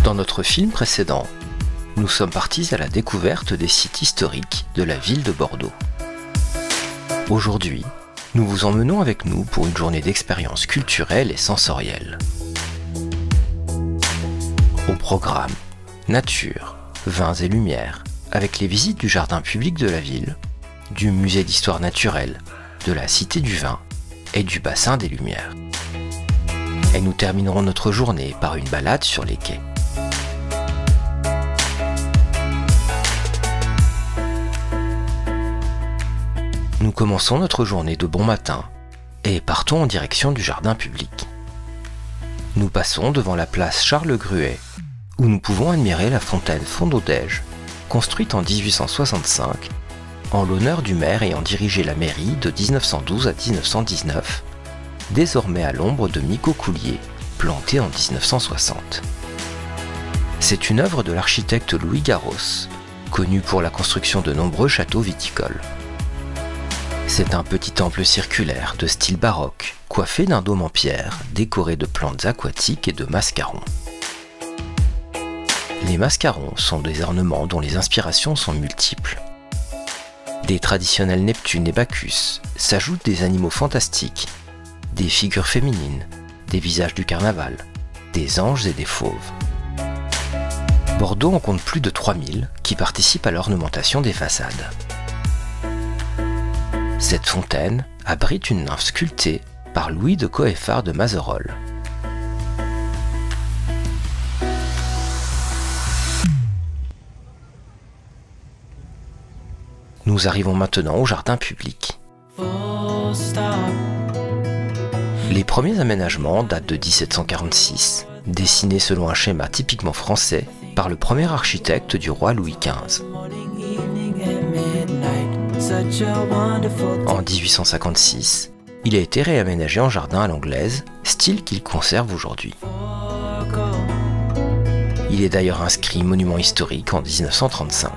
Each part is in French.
Dans notre film précédent, nous sommes partis à la découverte des sites historiques de la ville de Bordeaux. Aujourd'hui, nous vous emmenons avec nous pour une journée d'expériences culturelles et sensorielles. Au programme, nature, vins et lumières, avec les visites du jardin public de la ville, du musée d'histoire naturelle, de la Cité du Vin et du bassin des Lumières. Et nous terminerons notre journée par une balade sur les quais. Nous commençons notre journée de bon matin et partons en direction du jardin public. Nous passons devant la place Charles-Gruet, où nous pouvons admirer la fontaine Fondodège, construite en 1865, en l'honneur du maire ayant dirigé la mairie de 1912 à 1919, désormais à l'ombre de Micot-Coulier, planté en 1960. C'est une œuvre de l'architecte Louis Garros, connu pour la construction de nombreux châteaux viticoles. C'est un petit temple circulaire de style baroque, coiffé d'un dôme en pierre, décoré de plantes aquatiques et de mascarons. Les mascarons sont des ornements dont les inspirations sont multiples. Des traditionnels Neptune et Bacchus s'ajoutent des animaux fantastiques, des figures féminines, des visages du carnaval, des anges et des fauves. Bordeaux en compte plus de 3000 qui participent à l'ornementation des façades. Cette fontaine abrite une nymphe sculptée par Louis de Coëffard de Mazerolles. Nous arrivons maintenant au jardin public. Les premiers aménagements datent de 1746, dessinés selon un schéma typiquement français par le premier architecte du roi Louis XV. En 1856, il a été réaménagé en jardin à l'anglaise, style qu'il conserve aujourd'hui. Il est d'ailleurs inscrit monument historique en 1935.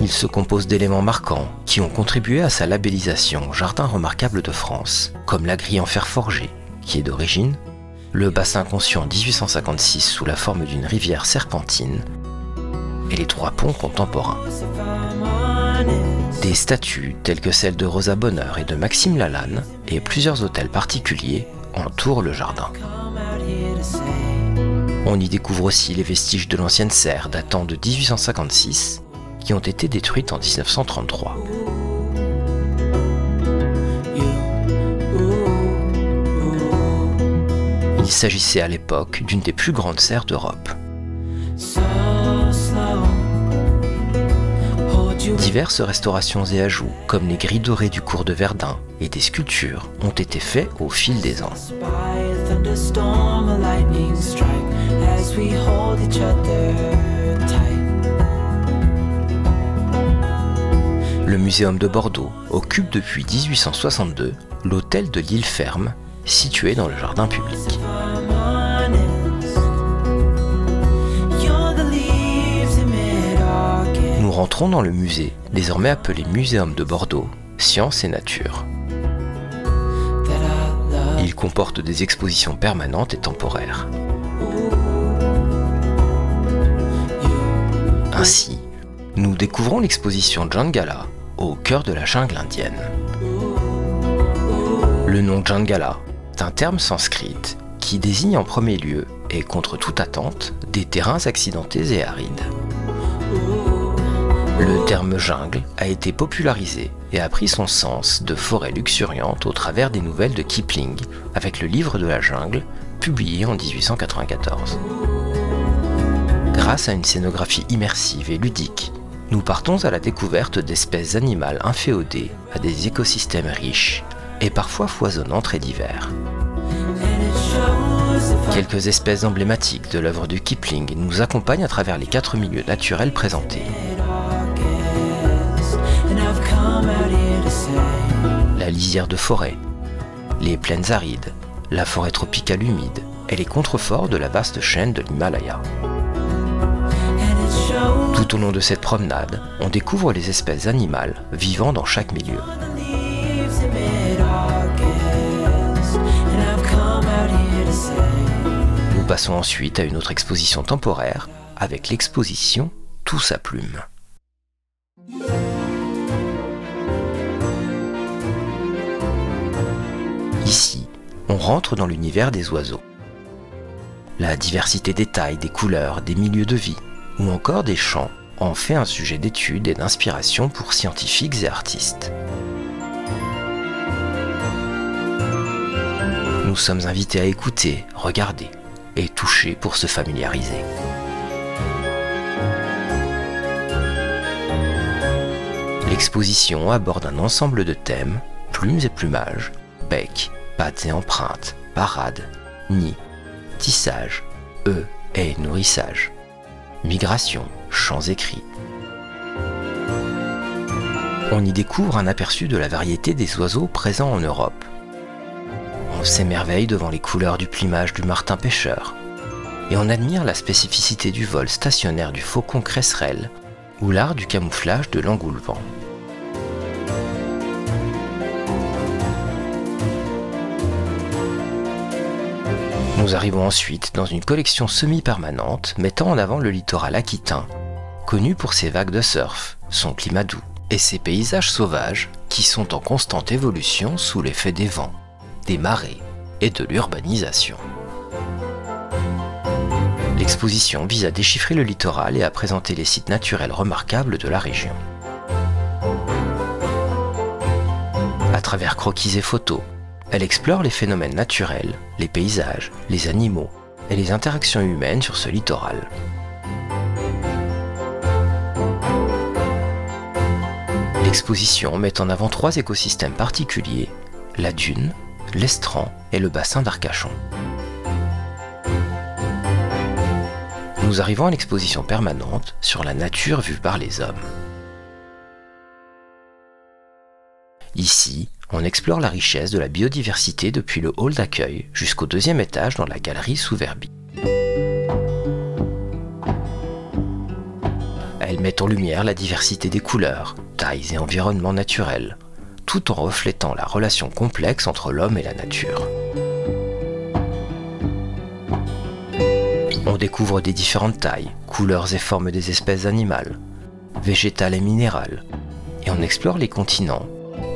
Il se compose d'éléments marquants qui ont contribué à sa labellisation Jardin remarquable de France, comme la grille en fer forgé, qui est d'origine, le bassin conçu en 1856 sous la forme d'une rivière serpentine, et les 3 ponts contemporains. Des statues telles que celles de Rosa Bonheur et de Maxime Lalanne et plusieurs hôtels particuliers entourent le jardin. On y découvre aussi les vestiges de l'ancienne serre datant de 1856 qui ont été détruites en 1933. Il s'agissait à l'époque d'une des plus grandes serres d'Europe. Diverses restaurations et ajouts, comme les grilles dorées du cours de Verdun et des sculptures, ont été faits au fil des ans. Le Muséum de Bordeaux occupe depuis 1862 l'hôtel de l'Île Ferme, situé dans le jardin public. Nous rentrons dans le musée, désormais appelé Muséum de Bordeaux, Sciences et Nature. Il comporte des expositions permanentes et temporaires. Ainsi, nous découvrons l'exposition Jangala au cœur de la jungle indienne. Le nom Jangala est un terme sanskrit qui désigne en premier lieu, et contre toute attente, des terrains accidentés et arides. Le terme jungle a été popularisé et a pris son sens de forêt luxuriante au travers des nouvelles de Kipling, avec le livre de la jungle, publié en 1894. Grâce à une scénographie immersive et ludique, nous partons à la découverte d'espèces animales inféodées à des écosystèmes riches et parfois foisonnants et divers. Quelques espèces emblématiques de l'œuvre de Kipling nous accompagnent à travers les 4 milieux naturels présentés. La lisière de forêt, les plaines arides, la forêt tropicale humide et les contreforts de la vaste chaîne de l'Himalaya. Tout au long de cette promenade, on découvre les espèces animales vivant dans chaque milieu. passons ensuite à une autre exposition temporaire avec l'exposition Tous à plume. Ici, on rentre dans l'univers des oiseaux. La diversité des tailles, des couleurs, des milieux de vie, ou encore des chants, en fait un sujet d'étude et d'inspiration pour scientifiques et artistes. Nous sommes invités à écouter, regarder et toucher pour se familiariser. L'exposition aborde un ensemble de thèmes, plumes et plumages, bec, pattes et empreintes, parades, nids, tissage, œufs et nourrissage, migration, chants et cris. On y découvre un aperçu de la variété des oiseaux présents en Europe. On s'émerveille devant les couleurs du plumage du martin pêcheur, et on admire la spécificité du vol stationnaire du faucon cresserelle ou l'art du camouflage de l'engoulevent. Nous arrivons ensuite dans une collection semi-permanente mettant en avant le littoral aquitain, connu pour ses vagues de surf, son climat doux et ses paysages sauvages qui sont en constante évolution sous l'effet des vents, des marées et de l'urbanisation. L'exposition vise à déchiffrer le littoral et à présenter les sites naturels remarquables de la région. À travers croquis et photos, elle explore les phénomènes naturels, les paysages, les animaux et les interactions humaines sur ce littoral. L'exposition met en avant 3 écosystèmes particuliers, la dune, l'estran et le bassin d'Arcachon. Nous arrivons à l'exposition permanente sur la nature vue par les hommes. Ici, on explore la richesse de la biodiversité depuis le hall d'accueil jusqu'au 2e étage dans la galerie sous verbi. Elle met en lumière la diversité des couleurs, tailles et environnements naturels, tout en reflétant la relation complexe entre l'homme et la nature. On découvre des différentes tailles, couleurs et formes des espèces animales, végétales et minérales, et on explore les continents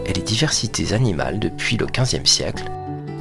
et les diversités animales depuis le XVe siècle,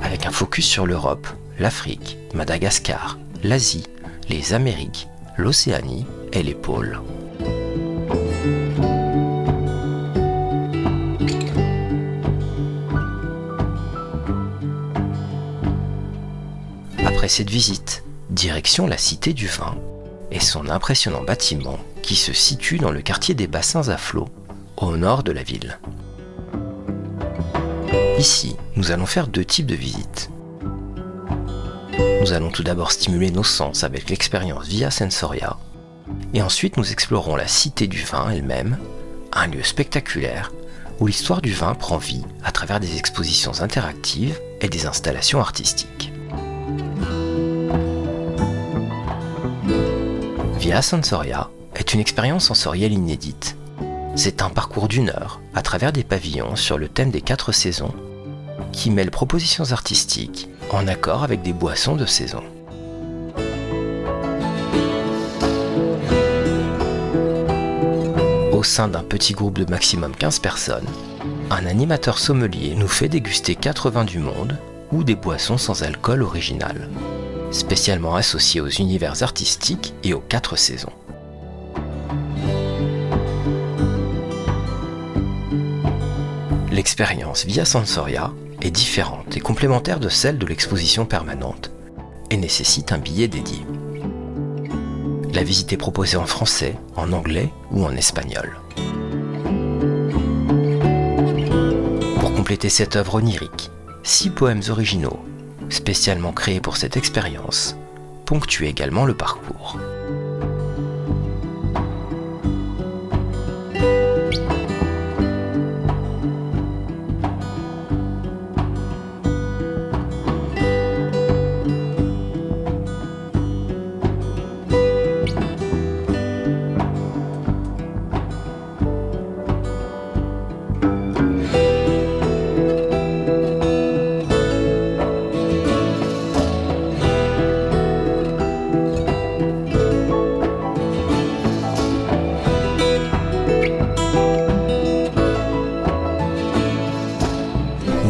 avec un focus sur l'Europe, l'Afrique, Madagascar, l'Asie, les Amériques, l'Océanie et les pôles. Après cette visite, direction la Cité du Vin et son impressionnant bâtiment qui se situe dans le quartier des Bassins à Flot, au nord de la ville. Ici, nous allons faire 2 types de visites. Nous allons tout d'abord stimuler nos sens avec l'expérience Via Sensoria, et ensuite nous explorerons la Cité du Vin elle-même, un lieu spectaculaire où l'histoire du vin prend vie à travers des expositions interactives et des installations artistiques. Via Sensoria est une expérience sensorielle inédite. C'est un parcours d'1 heure à travers des pavillons sur le thème des 4 saisons qui mêle propositions artistiques en accord avec des boissons de saison. Au sein d'un petit groupe de maximum 15 personnes, un animateur sommelier nous fait déguster 4 vins du monde ou des boissons sans alcool originales, spécialement associées aux univers artistiques et aux 4 saisons. L'expérience Via Sensoria est différente et complémentaire de celle de l'exposition permanente et nécessite un billet dédié. La visite est proposée en français, en anglais ou en espagnol. Pour compléter cette œuvre onirique, 6 poèmes originaux, spécialement créés pour cette expérience, ponctuent également le parcours.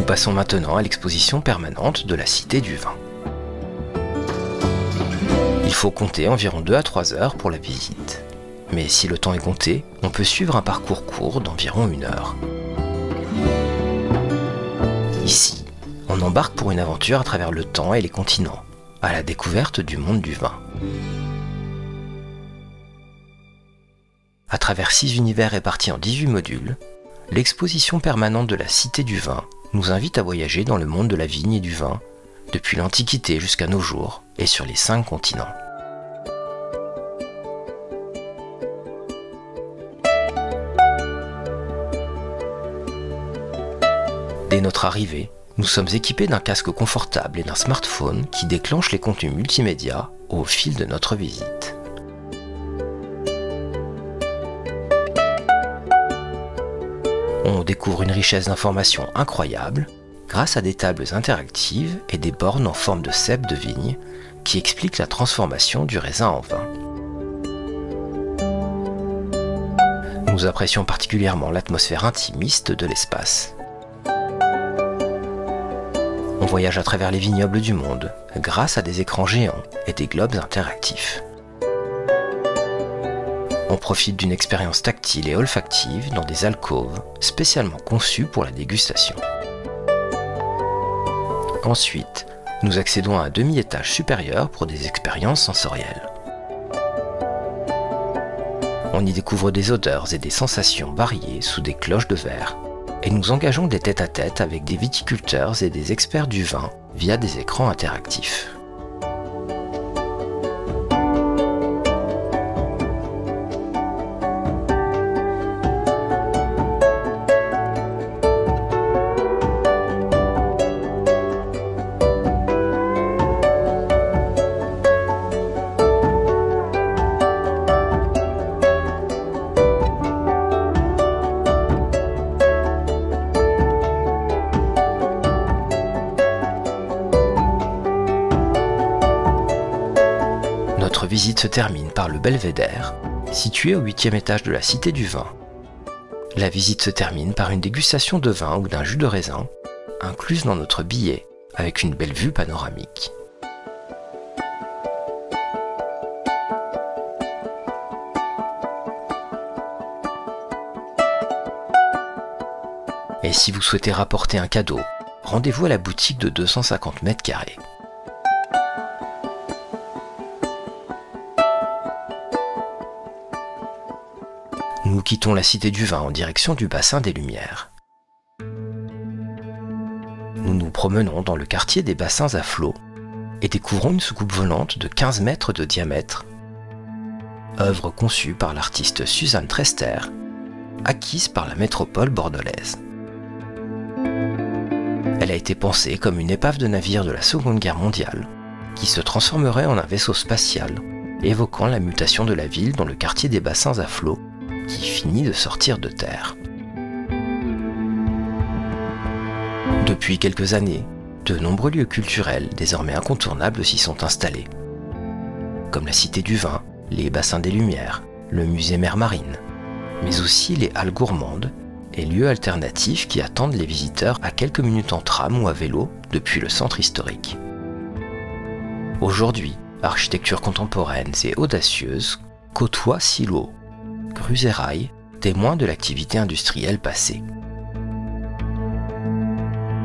Nous passons maintenant à l'exposition permanente de la Cité du Vin. Il faut compter environ 2 à 3 heures pour la visite. Mais si le temps est compté, on peut suivre un parcours court d'environ 1 heure. Ici, on embarque pour une aventure à travers le temps et les continents, à la découverte du monde du vin. À travers 6 univers répartis en 18 modules, l'exposition permanente de la Cité du Vin nous invite à voyager dans le monde de la vigne et du vin, depuis l'Antiquité jusqu'à nos jours et sur les 5 continents. Dès notre arrivée, nous sommes équipés d'un casque confortable et d'un smartphone qui déclenche les contenus multimédia au fil de notre visite. On découvre une richesse d'informations incroyable grâce à des tables interactives et des bornes en forme de cèpe de vigne qui expliquent la transformation du raisin en vin. Nous apprécions particulièrement l'atmosphère intimiste de l'espace. On voyage à travers les vignobles du monde grâce à des écrans géants et des globes interactifs. On profite d'une expérience tactile et olfactive dans des alcôves spécialement conçues pour la dégustation. Ensuite, nous accédons à un demi-étage supérieur pour des expériences sensorielles. On y découvre des odeurs et des sensations variées sous des cloches de verre, et nous engageons des tête-à-tête avec des viticulteurs et des experts du vin via des écrans interactifs. Notre visite se termine par le belvédère, situé au 8e étage de la Cité du Vin. La visite se termine par une dégustation de vin ou d'un jus de raisin, incluse dans notre billet, avec une belle vue panoramique. Et si vous souhaitez rapporter un cadeau, rendez-vous à la boutique de 250 mètres carrés. Nous quittons la Cité du Vin en direction du bassin des Lumières. Nous nous promenons dans le quartier des bassins à flot et découvrons une soucoupe volante de 15 mètres de diamètre, œuvre conçue par l'artiste Suzanne Trester, acquise par la métropole bordelaise. Elle a été pensée comme une épave de navire de la Seconde Guerre mondiale, qui se transformerait en un vaisseau spatial, évoquant la mutation de la ville dans le quartier des bassins à flot, qui finit de sortir de terre. Depuis quelques années, de nombreux lieux culturels désormais incontournables s'y sont installés, comme la Cité du Vin, les bassins des Lumières, le musée Mer Marine, mais aussi les halles gourmandes et lieux alternatifs qui attendent les visiteurs à quelques minutes en tram ou à vélo depuis le centre historique. Aujourd'hui, architecture contemporaine et audacieuse côtoient silos, grues et rails, témoins de l'activité industrielle passée.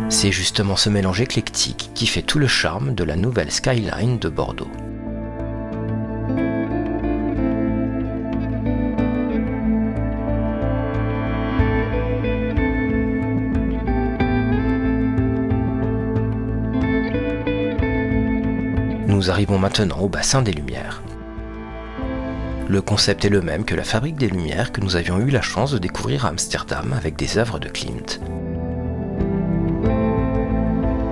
C'est justement ce mélange éclectique qui fait tout le charme de la nouvelle skyline de Bordeaux. Nous arrivons maintenant au bassin des Lumières. Le concept est le même que la fabrique des Lumières que nous avions eu la chance de découvrir à Amsterdam avec des œuvres de Klimt.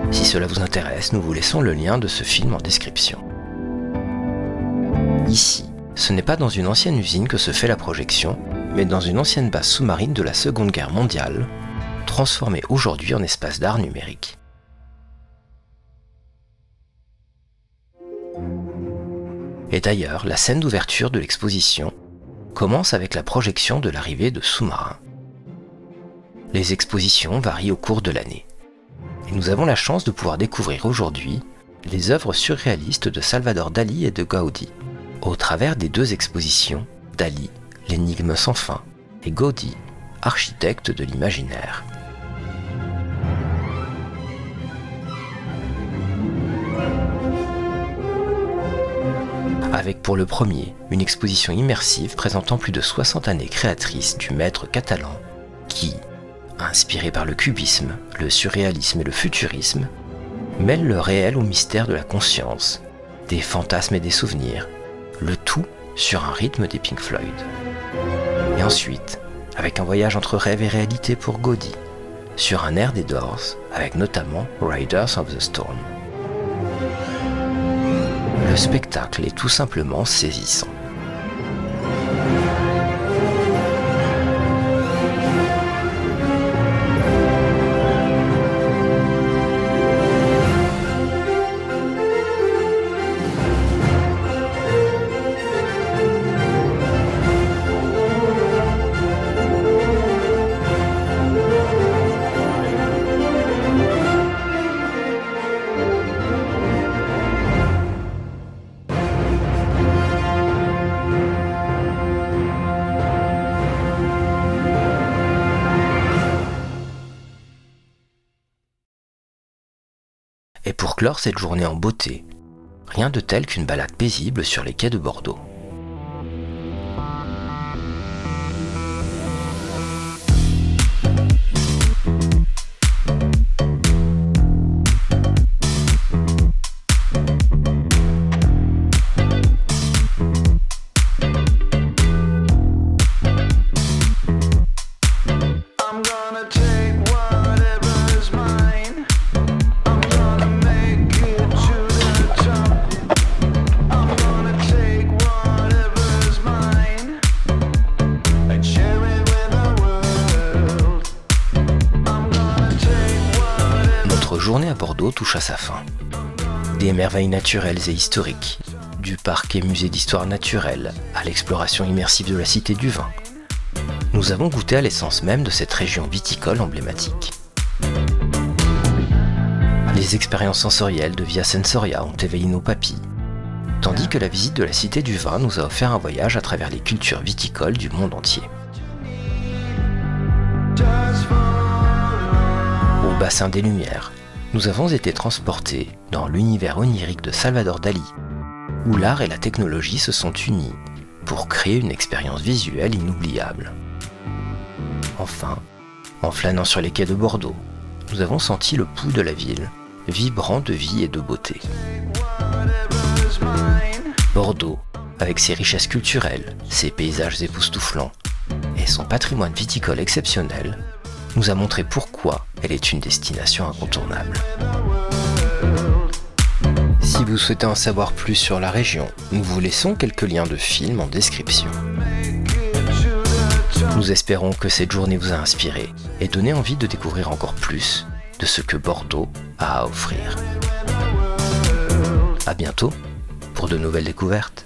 Si cela vous intéresse, nous vous laissons le lien de ce film en description. Ici, ce n'est pas dans une ancienne usine que se fait la projection, mais dans une ancienne base sous-marine de la Seconde Guerre mondiale, transformée aujourd'hui en espace d'art numérique. Et d'ailleurs, la scène d'ouverture de l'exposition commence avec la projection de l'arrivée de sous-marins. Les expositions varient au cours de l'année. nous avons la chance de pouvoir découvrir aujourd'hui les œuvres surréalistes de Salvador Dali et de Gaudí, au travers des deux expositions Dali, l'énigme sans fin, et Gaudí, architecte de l'imaginaire. Avec pour le premier, une exposition immersive présentant plus de 60 années créatrices du maître catalan qui, inspiré par le cubisme, le surréalisme et le futurisme, mêle le réel au mystère de la conscience, des fantasmes et des souvenirs, le tout sur un rythme des Pink Floyd. Et ensuite, avec un voyage entre rêve et réalité pour Gaudí, sur un air des Doors, avec notamment Riders of the Storm. Le spectacle est tout simplement saisissant. Et pour clore cette journée en beauté, rien de tel qu'une balade paisible sur les quais de Bordeaux. Journée à Bordeaux touche à sa fin. Des merveilles naturelles et historiques, du parc et musée d'histoire naturelle à l'exploration immersive de la Cité du Vin, nous avons goûté à l'essence même de cette région viticole emblématique. Les expériences sensorielles de Via Sensoria ont éveillé nos papilles, tandis que la visite de la Cité du Vin nous a offert un voyage à travers les cultures viticoles du monde entier. Au bassin des Lumières, nous avons été transportés dans l'univers onirique de Salvador Dali, où l'art et la technologie se sont unis pour créer une expérience visuelle inoubliable. Enfin, en flânant sur les quais de Bordeaux, nous avons senti le pouls de la ville, vibrant de vie et de beauté. Bordeaux, avec ses richesses culturelles, ses paysages époustouflants et son patrimoine viticole exceptionnel, nous a montré pourquoi elle est une destination incontournable. Si vous souhaitez en savoir plus sur la région, nous vous laissons quelques liens de films en description. Nous espérons que cette journée vous a inspiré et donné envie de découvrir encore plus de ce que Bordeaux a à offrir. À bientôt pour de nouvelles découvertes.